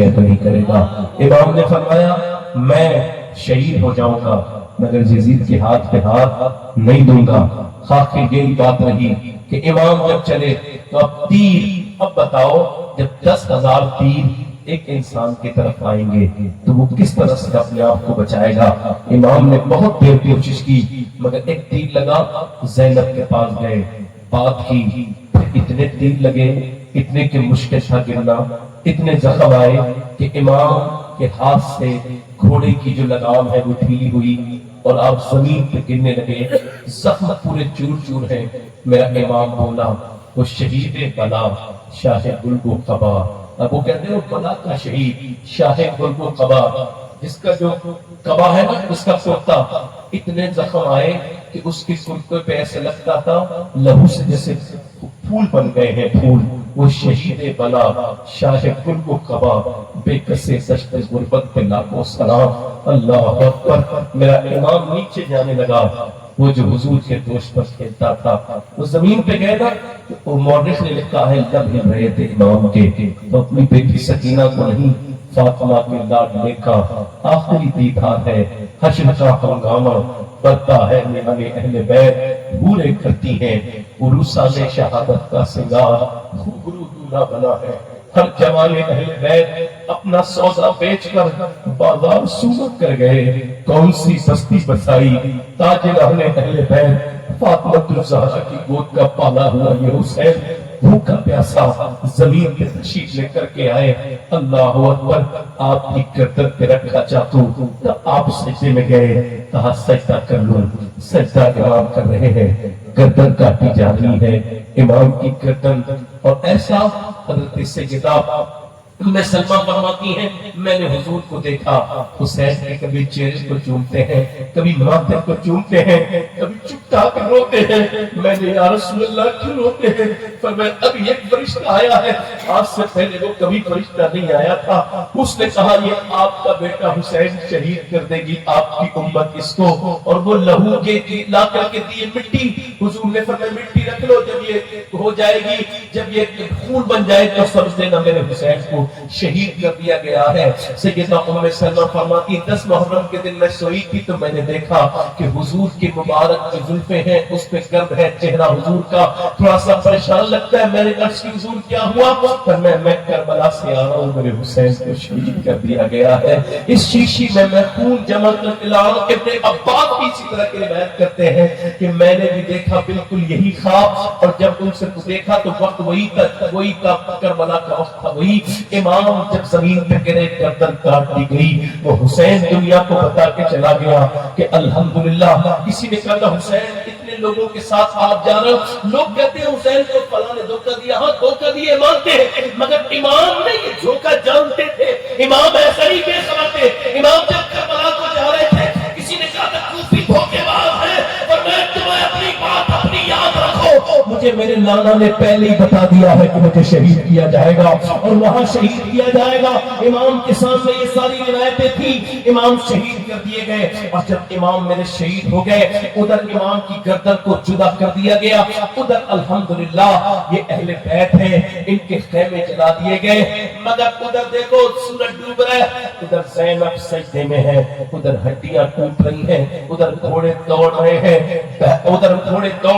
بیعت نہیں کرے گا۔ امام نے فرمایا میں شہید ہو جاؤں گا مگر یزید کے ہاتھ پہ ہاتھ نہیں دوں گا۔ آخر یہی بات رہی کہ امام جب چلے تو اب تیر، اب بتاؤ جب 10,000 تیر ایک انسان کی طرف آئیں گے تو وہ کس طرح سے اپنے آپ کو بچائے گا۔ امام نے بہت دیر کوشش کی مگر ایک تیر لگا، زینب کے پاس گئے، بات کی، پھر اتنے تیر لگے، اتنے کہ مشکل تھا گرنا، اتنے زخم آئے کہ امام کے ہاتھ سے گھوڑے کی جو لگام ہے وہ ڈھیلی ہوئی اور آپ زمین پہ گرنے لگے، زخم پورے چور چور ہیں۔ میرا امام بولا وہ شہید بلا شاہ گلب و قبا، اب وہ کہتے ہیں وہ بلا کا شہید شاہ گلب و قبا، جس کا جو قبا ہے نا اس کا کرتا، اتنے زخم آئے کہ اس کے کرتے پہ ایسے لگتا تھا لہو سے جیسے پھول بن گئے ہیں پھول۔ وہ شہید بلا شاہ گلب و قبا، بے کسے سجدے غربت پہ لاکھوں سلام۔ اللہ اکبر۔ میرا امام نیچے جانے لگا، وہ جو حضور کے دوست پر کھیلتا تھا وہ زمین پہ گئے نا، وہ مورخ نے لکھا ہے لب ہل رہے تھے امام کے، تو اپنی بیٹی سکینہ کو نہیں، فاطمہ کے لاڈلے کا آخری دیدار ہے، حشر کا ہنگامہ بڑھتا ہے نہانے اہل بیت، بھولے کرتی ہیں عروسان شہادت کا سنگار، خوبرو دولہا بنا ہے ہر جوان اہل بیت، اپنا سودا بیچ کر بازار سومت کر گئے، کون سی بستی بسائی تاج اہل بیت، فاطمہ الزہرا کی گود کا پالا ہوا یہ حسین بھوکا پیاسا زمین پہ تشریف لے کر کے آئے۔ اللہ اکبر۔ آپ کی گردن پہ رکھا چاہتوں تب آپ سجدے میں گئے، کہا سجدہ کر لوں، سجدہ امام کر رہے ہیں، گردن کاٹی جا رہی ہے امام کی گردن، اور ایسا حضرت سیدہ میں سلمہ فرماتی ہیں میں نے حضور کو دیکھا، حسین کے کبھی چہرے کو چومتے ہیں، کبھی ماتھے کو چومتے ہیں، کبھی چپتا کر روتے ہیں، میں نے یا رسول اللہ کیوں روتے ہیں؟ فرمایا ابھی ایک فرشتہ آیا ہے، آج سے پہلے وہ کبھی فرشتہ نہیں آیا تھا، اس نے کہا یہ آپ کا بیٹا حسین شہید کر دے گی آپ کی امت اس کو، اور وہ لہو کے لا کر کے دیے مٹی، حضور نے فرمایا مٹی رکھ لو، جب یہ ہو جائے گی، جب یہ خون بن جائے تو سمجھ لینا میرے حسین کو شہید کر دیا گیا ہے۔ سیدہ ام سلمہ فرماتی 10 محرم کے دن میں سوئی تھی تو میں نے دیکھا کہ حضور کی مبارک جو زلفیں ہیں اس پہ گرد ہے چہرہ حضور کا، تھوڑا سا پریشان لگتا ہے، میں نے عرض کی حضور کیا ہوا؟ پر میں کربلا سے آ رہا ہوں، میرے حسین کو شہید کر دیا گیا ہے، اس شیشی میں خون جمع کر لا رہا ہوں۔ ابن عباس بھی اسی طرح کی روایت کرتے ہیں کہ میں نے بھی دیکھا بالکل یہی خواب، اور جب ان سے دیکھا تو وقت وہی تھا کربلا کا وقت تھا، وہی امام جب زمین پہ گرے گردن کاٹ دی گئی، وہ حسین دنیا کو بتا کے چلا گیا کہ الحمدللہ۔ کسی نے کہا حسین اتنے لوگوں کے ساتھ آپ جا رہے ہو، لوگ کہتے ہیں حسین کو فلاں نے دھوکہ دیا، ہاں دھوکہ دیے مانتے ہیں، مگر امام نے یہ دھوکہ جانتے تھے، امام ایسا ہی بے خبر تھے۔ امام جب کربلا کو جا رہے تھے کسی نے کہا تھا کوفی دھوکے باز ہے، اور میں تمہیں اپنی بات اپنی یاد رکھو، مجھے میرے نانا نے پہلے ہی بتا دیا ہے کہ مجھے شہید کیا جائے گا اور وہاں شہید کیا جائے گا۔ امام کے سامنے یہ ساری روایتیں تھیں، امام شہید کر دیے گئے، اور جب امام میرے شہید ہو گئے ادھر امام کی گردن کو جدا کر دیا گیا، ادھر الحمدللہ یہ اہل بیت ہیں ان کے خیمے جلا دیے گئے، مگر ادھر دیکھو سورج ڈوب رہا ہے، ادھر زینب سجدے میں ہے، ادھر ہڈیاں ٹوٹ رہی ہیں، ادھر گھوڑے دوڑ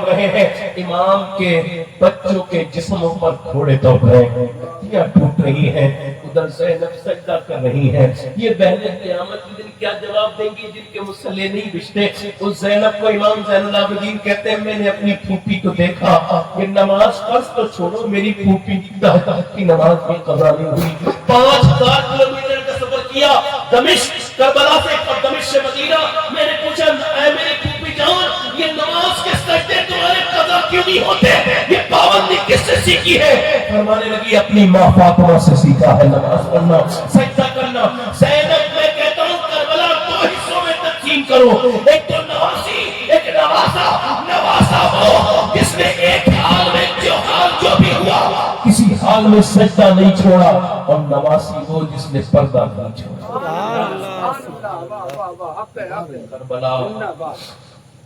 رہے ہیں، امام کے بچوں کے جسموں پر گھوڑے دوڑ رہے ہیں، ہڈیاں ٹوٹ رہی ہیں، ادھر زینب سجدہ کر رہی ہیں۔ یہ بہنیں قیامت کے دن کیا جواب دیں گی جن کے مسلے نہیں بچتے؟ اس زینب کو امام زین العابدین کہتے ہیں میں نے اپنی پھوپھی کو دیکھا کہ نماز فرض تو چھوڑو، میری پھوپھی کی نماز بھی قضا نہیں ہوئی، 5000 کلومیٹر کا سفر کیا دمشق کربلا سے اور دمشق سے مدینہ، میں نے پوچھا اے میری پھوپھی جان یہ نماز کے سجدے تمہارے قضا کیوں نہیں ہوتے؟ یہ پابندی کس سے سیکھی ہے؟ فرمانے لگی اپنی ماں فاطمہ سے سیکھا ہے نماز پڑھنا، سجدہ کرنا۔ زینب میں کہتا ہوں کربلا 2 حصوں میں تقسیم کرو، ایک تو نواسی ایک نواسا۔ نواسا وہ جس نے ایک حال میں جو بھی ہوا کسی حال میں سجدہ نہیں چھوڑا، اور نواسی وہ جس نے پردہ نہیں چھوڑا۔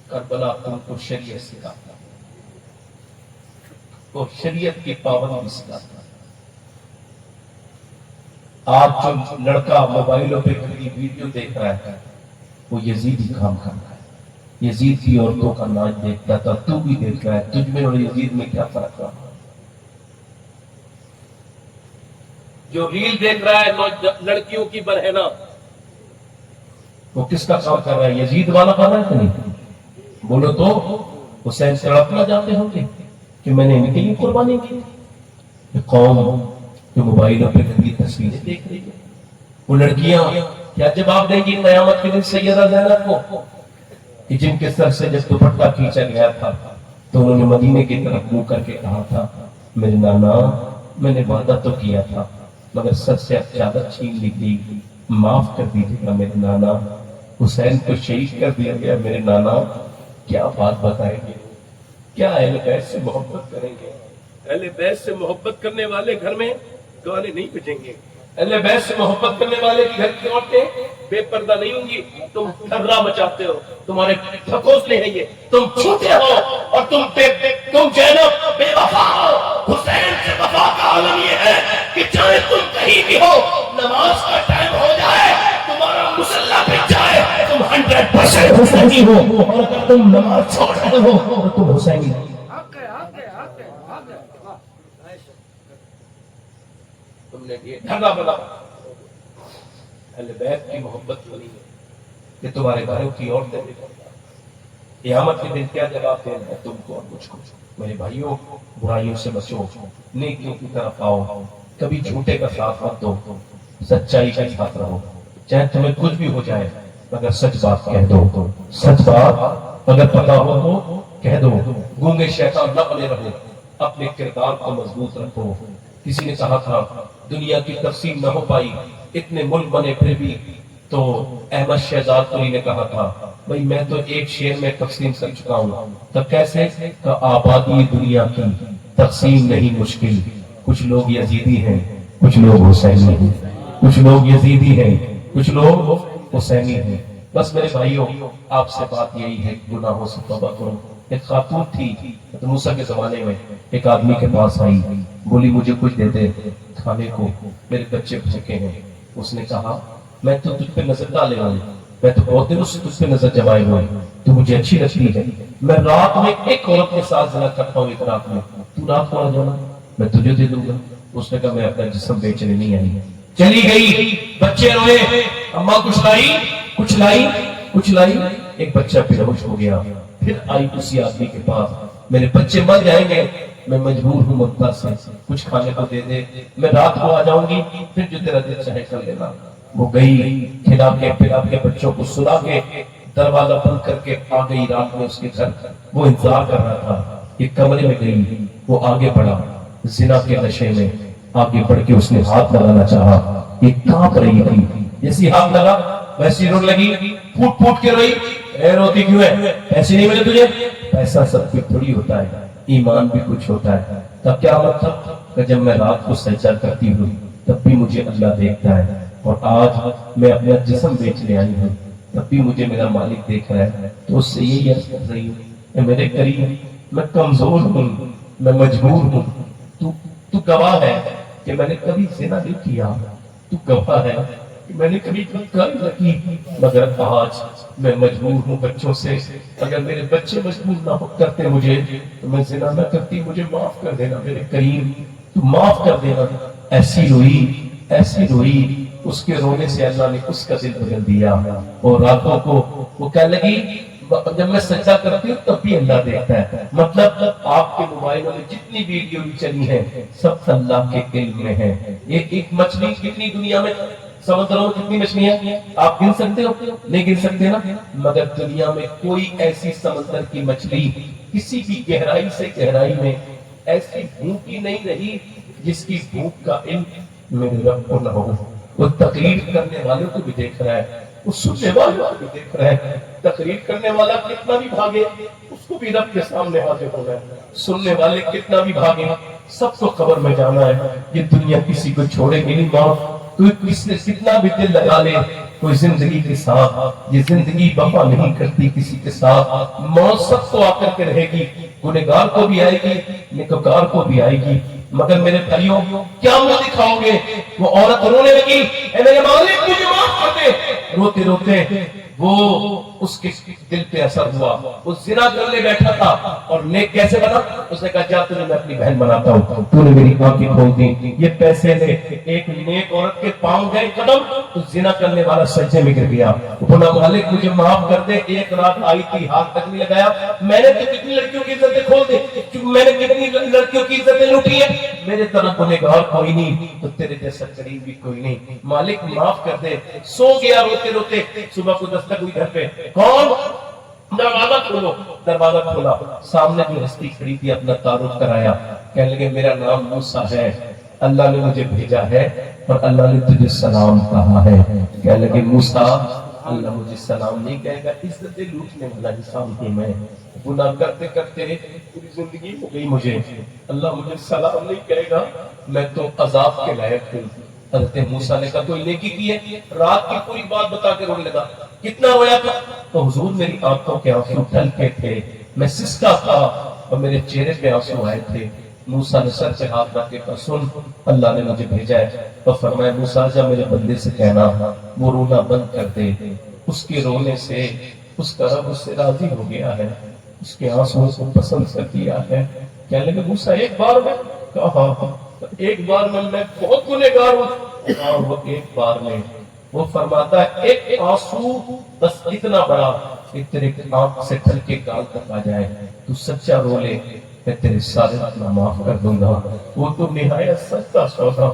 کربلا تم کو شریعت سکھاتا، وہ شریعت کی پابندی سکھاتا، آج جو لڑکا موبائلوں پہ کبھی ویڈیو دیکھ رہا ہے وہ یزیدی کام کر رہا ہے، یزید کی عورتوں کا ناچ دیکھتا تھا، تو بھی دیکھ رہا ہے، تجھ میں اور یزید میں کیا فرق رہا؟ جو ریل دیکھ رہا ہے لڑکیوں کی برہنہ، وہ کس کا کام کر رہا ہے؟ یزید والا کر رہا ہے کہ نہیں؟ بولو تو حسین سے تڑپنا جانتے ہوں گے کہ میں نے ان کے لیے قربانی کی؟ یہ قوم جو موبائلوں پہ گندی تصویریں دیکھ رہی ہے، وہ لڑکیاں کیا جواب دیں گی قیامت کے دن سیدہ زینب کو کہ جن کے سر سے جب دوپٹہ کھینچا گیا تھا تو انہوں نے مدینے کی طرف منہ کر کے کہا تھا میرے نانا میں نے وعدہ تو کیا تھا مگر سر سے اب چادر چھین لی تھی، معاف کر دیجیے گا میرے نانا، حسین کو شہید کر دیا گیا میرے نانا، کیا بات بتائیں گے؟ کیا اہل بیت سے محبت کریں گے؟ اہل بیت سے محبت کرنے والے گھر میں گانے نہیں بجیں گے، اہل بیت سے محبت کرنے والے کی گھر کی عورتیں بے پردہ نہیں ہوں گی۔ تم ڈھرا مچاتے ہو، تمہارے ٹھکوسلے ہیں یہ، تم چھوٹے ہو اور تم زینب بے وفا ہو۔ حسین سے وفا کا عالم یہ ہے کہ چاہے تم کہیں بھی ہو، نماز کا ٹائم ہو جائے، تمہارا مسلح بچ جائے، تم 100% حسینی ہو، اور اگر تم نماز چھوڑ رہے ہو تو تم حسینی ہو۔ تم نے یہ ڈھنگا بنا اہل بیت کی محبت بنی ہے کہ تمہارے گھروں کی عورتیں بھی قیامت کے دن کیا جواب دینا ہے تم کو اور مجھ کو؟ میرے بھائیوں برائیوں سے بچو، نیکیوں کی طرف آؤ، کبھی جھوٹے کا ساتھ مت دو، سچائی کا ساتھ رہو، چاہے تمہیں کچھ بھی ہو جائے مگر سچ بات کہہ دو، سچ بات اگر پتا ہو تو کہہ دو، گونگے شیطان نہ بنے رہو، اپنے کردار کو مضبوط رکھو۔ کسی نے کہا تھا دنیا کی تقسیم نہ ہو پائی، اتنے ملک بنے پھر بھی، تو احمد شہزاد کوئی نے کہا تھا بھئی میں تو ایک شعر میں تقسیم کر چکا ہوں، تو کیسے؟ کہ آبادی دنیا کی تقسیم نہیں مشکل، کچھ لوگ یزیدی ہیں کچھ لوگ حسینی ہیں، کچھ لوگ یزیدی ہیں کچھ لوگ حسینی ہیں۔ بس میرے بھائیوں آپ سے بات یہی ہے کہ گناہوں سے توبہ کرو۔ ایک خاتون تھی موسیٰ کے زمانے میں، ایک آدمی کے پاس آئی، بولی مجھے کچھ دے دے کھانے کو، میرے بچے بھوکے ہیں۔ اس نے کہا میں تو تجھ پہ نظر ڈالے ہوں، میں تو بہت دنوں سے تجھ پہ نظر جمائے ہوئے، تو مجھے اچھی لگتی ہے، میں رات میں ایک عورت کے ساتھ زنا کرتا ہوں، ایک رات میں، تو رات کو آ جانا میں تجھے دے دوں گا۔ اس نے کہا میں اپنا جسم بیچنے نہیں آئی۔ چلی گئی، بچے روئے، اماں کچھ لائی، ایک بچہ بے ہوش ہو گیا، پھر آئی اسی آدمی کے پاس، میرے بچے مر جائیں گے، میں مجبور ہوں ممتا سے، کچھ کھانے کو دے دے، میں رات کو آ جاؤں گی، پھر جو تیرا دل چاہے کر لینا۔ وہ گئی، کھلا کے پلا کے بچوں کو سلا کے دروازہ بند کر کے آ گئی رات میں اس کے گھر۔ وہ انتظار کر رہا تھا، ایک کمرے میں گئی، وہ آگے بڑھا، زنا کے نشے میں آگے بڑھ کے اس نے ہاتھ لگانا چاہا، یہ کانپ رہی تھی، جیسی ہاتھ لگا ویسی رونے لگی، پھوٹ پھوٹ کے روئی۔ اے روتی کیوں ہے؟ پیسے نہیں ملے تجھے؟ پیسہ سب کچھ تھوڑی ہوتا ہے، ایمان بھی کچھ ہوتا ہے۔ تب کیا مطلب کہ جب میں رات کو سجدہ کرتی ہوں تب بھی مجھے اللہ دیکھتا ہے، اور آج میں اپنا جسم بیچنے آئی ہوں تب بھی مجھے میرا مالک دیکھ رہا ہے۔ تو اس سے یہی عرض کر رہی ہوں اے میرے کریم، میں کمزور ہوں، میں مجبور ہوں، تو گواہ ہے کہ میں نے کبھی زنا نہیں کیا، تو گواہ ہے کہ میں نے کبھی کر نہ کی، مگر آج میں مجبور ہوں بچوں سے، اگر میرے بچے مجبور نہ ہو کرتے مجھے تو میں زنا نہ کرتی، مجھے معاف کر دینا میرے کریم، تو معاف کر دینا۔ ایسی روئی، اس کے رونے سے اللہ نے اس کا دل بدل دیا، اور راتوں کو وہ کہنے لگی جب میں سجدہ کرتی ہوں تب بھی اللہ دیکھتا ہے۔ مطلب آپ کے موبائلوں میں جتنی ویڈیو بھی چلی ہیں سب اللہ کے علم میں ہے۔ ایک مچھلی کتنی دنیا میں، سمندروں میں کتنی مچھلیاں آپ گن سکتے ہو؟ نہیں گن سکتے نا، مگر دنیا میں کوئی ایسی سمندر کی مچھلی کسی بھی گہرائی سے گہرائی میں ایسی بھوکی نہیں رہی جس کی بھوک کا علم میرے رب کو نہ ہو۔ وہ تقریر کرنے والوں کو بھی دیکھ رہا ہے، وہ سننے والوں کو بھی دیکھ رہا ہے، تقریر کرنے والا کتنا بھی بھاگے اس کو بھی رب کے سامنے حاضر ہونا ہے، سننے والے کتنا بھی بھاگے سب کو قبر میں جانا ہے۔ یہ دنیا کسی کو چھوڑے گی نہیں ماں، کوئی کس نے کتنا بھی دل لگا لے، کوئی زندگی کے ساتھ، یہ زندگی وفا نہیں کرتی کسی کے ساتھ، موت سب کو آ کر کے رہے گی، گنہگار کو بھی آئے گی نیکوکار کو بھی آئے گی، مگر میرے بھائیوں کیا منہ دکھاؤ گے؟ وہ عورت رونے لگی، اے میرے مالک مجھے معاف کر دے۔ روتے روتے وہ اس کے دل پہ اثر ہوا، وہ زنا کرنے بیٹھا تھا اور نیک کیسے بنا؟ اس نے کہا جا تجھے میں اپنی بہن بناتا ہوں، تو نے میری آنکھیں کھول دی۔ یہ پیسے لے، ایک نیک عورت کے پاؤں گئے قدم تو زنا کرنے والا سجدے میں گر گیا۔ بولا مالک مجھے معاف کر دے، ایک رات آئی تھی ہاتھ تک نہیں لگایا، میں نے تو کتنی لڑکیوں کی عزتیں کھول دی، میں نے کتنی لڑکیوں کی عزتیں لوٹی ہیں، میرے طرف گنہگار کوئی نہیں تو تیرے جیسا کریم بھی کوئی نہیں، مالک معاف کر دے۔ سو گیا روتے روتے، صبح کو دستک ہوئی گھر پہ، کون؟ دروازہ کھولو۔ دروازہ کھولا، سامنے جو ہستی کھڑی تھی اپنا تعارف کرایا، کہنے لگے میرا نام موسیٰ ہے، اللہ نے مجھے بھیجا ہے اور اللہ نے تجھے سلام کہا ہے۔ کہنے لگے موسیٰ اللہ مجھے سلام نہیں کہے گا، عزت لوٹنے والا انسان ہوں میں، گناہ کرتے کرتے پوری زندگی ہو گئی مجھے، اللہ مجھے سلام نہیں کہے گا، میں تو عذاب کے لائق ہوں۔ حضرت موسیٰ نے کہا کوئی نیکی کی ہے؟ رات کی پوری بات بتا کے رونے لگا۔ کتنا رویا تھا؟ تو حضور میری آنکھوں کے آنسو ٹھلکے تھے، میں سسکا تھا اور میرے چہرے پہ آنسو آئے تھے۔ موسیٰ نے سر پہ ہاتھ رکھ کے کہا سن اللہ نے مجھے بھیجا ہے، تو فرمایا موسیٰ جا میرے بندے سے کہنا وہ رونا بند کر دے، اس کے رونے سے اس کا رب اس سے راضی ہو گیا ہے، اس کے آنسوں کو پسند کر دیا ہے۔ کہنے لگے موسیٰ ایک بار میں؟ کہا ہاں ایک بار میں بہت گنہگار ہوں۔ اور وہ ایک بار میں وہ فرماتا ہے ایک آنسو بس اتنا بڑا کہ تیرے آنکھ سے ٹھل کے گال تک آ جائے، تو سچا رو لے میں تیرے سارے گناہ معاف کر دوں گا۔ وہ تو نہایت سچا سودا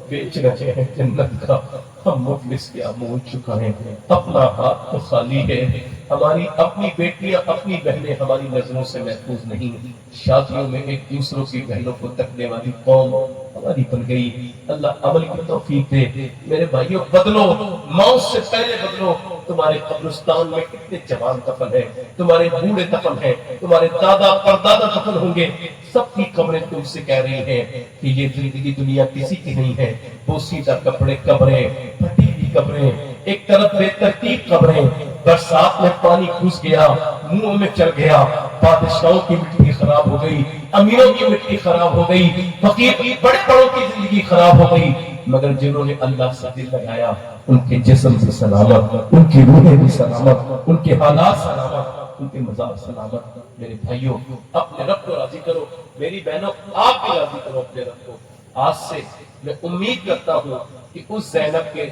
بیچ رہے ہیں جنت کا، ہم مفلس کیا مول چکائیں، اپنا ہاتھ تو خالی ہے، ہماری اپنی بیٹیاں اپنی بہنیں ہماری نظروں سے محفوظ نہیں، شادیوں میں ایک دوسروں کی بہنوں کو تکنے والی قوم ہماری بن گئی۔ اللہ عمل کی توفیق دے۔ میرے بھائیوں بدلو، موت سے پہلے بدلو۔ تمہارے قبرستان میں کتنے جوان دفن ہیں، تمہارے بوڑھے دفن ہیں، تمہارے دادا پردادا دفن ہوں گے، سب کی قبریں تم سے کہہ رہی ہیں کہ یہ زندگی دنیا کسی کی نہیں ہے، بوسیدہ کپڑے قبریں، پھٹی ہوئی قبریں، ایک طرف بے ترتیب قبریں، برسات میں پانی گھس گیا منہ میں چل گیا، بادشاہوں کی مٹی خراب ہو گئی، امیروں کی مٹی خراب ہو گئی، فقیر کی بڑے بڑوں کی زندگی خراب ہو گئی، مگر جنہوں نے اللہ سے دل لگایا ان کے جسم بھی سلامت، ان کی روحیں بھی سلامت، ان کے حالات سلامت، ان کے مزاج سلامت۔ میرے بھائیوں اپنے رب کو راضی کرو، میری بہنوں آپ بھی راضی کرو اپنے رب کو۔ آج سے میں امید کرتا ہوں کہ اس زینب کے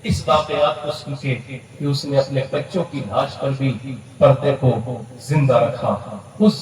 اس واقعات کو سن کے کہ اس نے اپنے بچوں کی لاش پر بھی پردے کو زندہ رکھا، اس